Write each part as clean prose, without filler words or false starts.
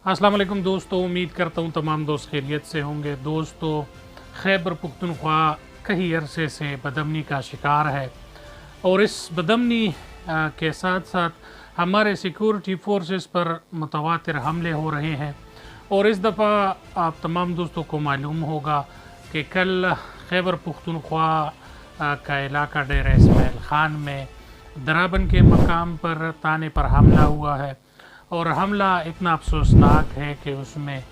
अस्सलाम वालेकुम दोस्तों, उम्मीद करता हूँ तमाम दोस्त खैरियत से होंगे। दोस्तों, खैबर पुख्तनख्वा कई अरसे से बदअमनी का शिकार है और इस बदअमनी के साथ साथ हमारे सिक्योरिटी फोर्सेस पर मुतवातिर हमले हो रहे हैं। और इस दफ़ा आप तमाम दोस्तों को मालूम होगा कि कल खैबर पुख्तनख्वा का इलाका डेरा इस्माइल ख़ान में दराबन के मकाम पर ताने पर हमला हुआ है और हमला इतना अफसोसनाक है कि उसमें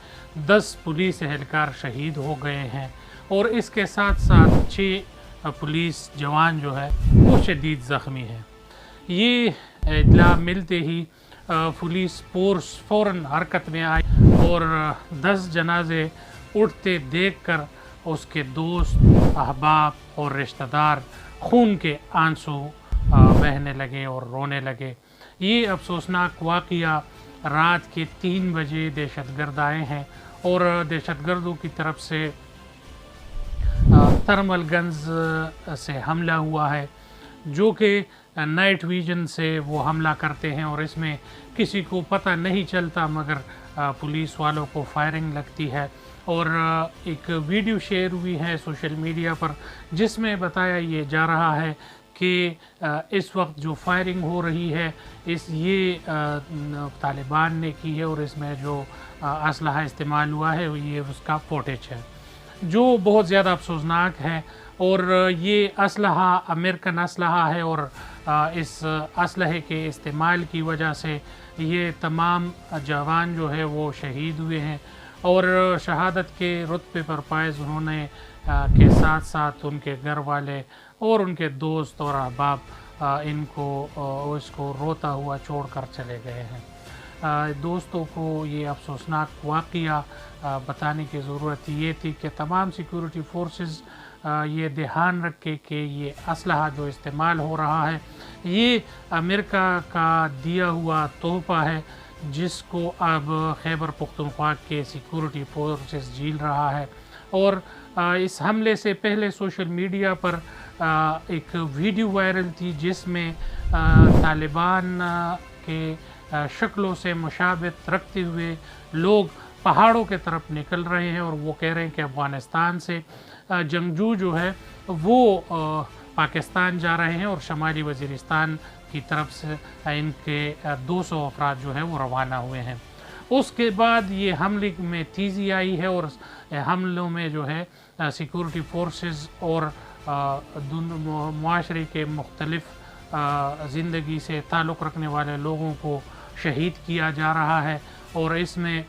10 पुलिस एहलकार शहीद हो गए हैं और इसके साथ साथ 6 पुलिस जवान जो है वो शदीद ज़ख्मी हैं। ये इत्तला मिलते ही पुलिस फोर्स फ़ौरन हरकत में आई और 10 जनाजे उठते देखकर उसके दोस्त, अहबाब और रिश्तेदार खून के आंसू बहने लगे और रोने लगे। ये अफसोसनाक वाक़या रात के 3 बजे दहशतगर्द आए हैं और दहशतगर्दों की तरफ से थर्मलगंज से हमला हुआ है, जो कि नाइट विजन से वो हमला करते हैं और इसमें किसी को पता नहीं चलता मगर पुलिस वालों को फायरिंग लगती है। और एक वीडियो शेयर हुई है सोशल मीडिया पर जिसमें बताया ये जा रहा है कि इस वक्त जो फायरिंग हो रही है ये तालिबान ने की है और इसमें जो असलहा इस्तेमाल हुआ है ये उसका फुटेज है, जो बहुत ज़्यादा अफसोसनाक है। और ये असलहा अमेरिकन असलहा है और इस असलहे के इस्तेमाल की वजह से ये तमाम जवान जो है वो शहीद हुए हैं और शहादत के रुतबे पर फाइज होने के साथ साथ उनके घर वाले और उनके दोस्त और अहबाब इसको रोता हुआ छोड़कर चले गए हैं। दोस्तों को ये अफसोसनाक वाक़या बताने की ज़रूरत ये थी कि तमाम सिक्योरिटी फोर्सेस ये ध्यान रखे कि ये असलहा जो इस्तेमाल हो रहा है ये अमेरिका का दिया हुआ तोहफ़ा है, जिसको अब खैबर पुख्तनख्वा के सिक्योरिटी फोर्सेस झेल रहा है। और इस हमले से पहले सोशल मीडिया पर एक वीडियो वायरल थी जिसमें तालिबान के शक्लों से मुशाबहत रखते हुए लोग पहाड़ों के तरफ निकल रहे हैं और वो कह रहे हैं कि अफ़गानिस्तान से जंगजू जो है वो पाकिस्तान जा रहे हैं और शमाली वज़ीरिस्तान की तरफ से इनके 200 अफराद जो है वो रवाना हुए हैं। उसके बाद ये हमले में तेज़ी आई है और हमलों में जो है सिक्योरिटी फोर्सेस और मुआशरे के मुख्तलिफ ज़िंदगी से ताल्लुक़ रखने वाले लोगों को शहीद किया जा रहा है और इसमें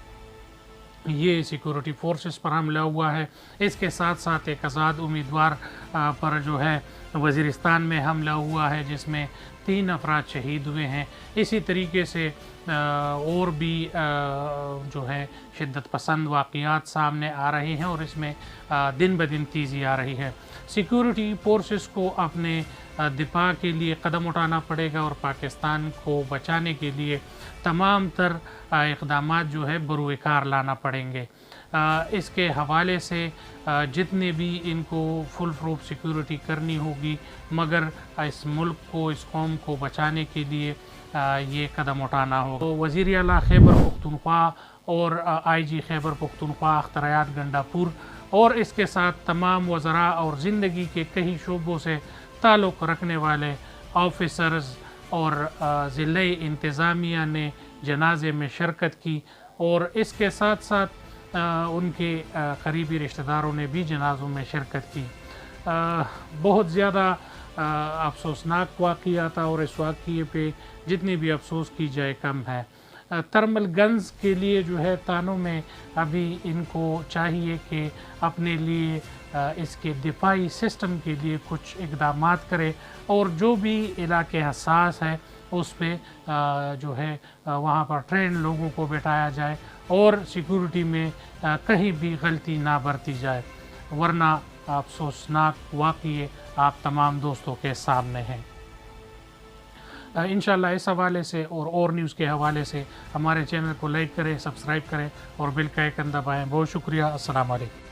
ये सिक्योरिटी फोर्सेस पर हमला हुआ है। इसके साथ साथ एक आज़ाद उम्मीदवार पर जो है वज़ीरिस्तान में हमला हुआ है जिसमें 3 अफराद शहीद हुए हैं। इसी तरीके से और भी जो है शिद्दत पसंद वाक़यात सामने आ रहे हैं और इसमें दिन ब दिन तेज़ी आ रही है। सिक्योरिटी फोर्सेस को अपने दिफा के लिए कदम उठाना पड़ेगा और पाकिस्तान को बचाने के लिए तमाम तर इक़दामात जो है बरूएकार लाना पड़ेंगे। इसके हवाले से जितने भी इनको फुल प्रूफ सिक्योरिटी करनी होगी मगर इस मुल्क को, इस कौम को बचाने के लिए ये कदम उठाना होगा। तो वज़ीर आला खैबर पुख्तनख्वा और IG खैबर पुख्तनख्वा अख्तरायात गंडापुर और इसके साथ तमाम वज़रा और ज़िंदगी के कई शोबों से ताल्लुक़ रखने वाले ऑफिसर्स और ज़िला इंतज़ामिया ने जनाजे में शिरकत की और इसके साथ साथ उनके करीबी रिश्तेदारों ने भी जनाज़ों में शिरकत की। बहुत ज़्यादा अफसोसनाक वाक़या था और इस वाक़ये पे जितनी भी अफसोस की जाए कम है। थर्मलगंज के लिए जो है तानों में अभी इनको चाहिए कि अपने लिए इसके दिफाई सिस्टम के लिए कुछ इक़दामात करे और जो भी इलाके हसास है उस पे जो है वहाँ पर ट्रेन लोगों को बिठाया जाए और सिक्योरिटी में कहीं भी गलती ना बरती जाए, वरना अफसोसनाक वाक़ये आप तमाम दोस्तों के सामने हैं। इंशाल्लाह इस हवाले से और न्यूज़ के हवाले से हमारे चैनल को लाइक करें, सब्सक्राइब करें और बेल का आइकन दबाएं। बहुत शुक्रिया। अस्सलाम वालेकुम।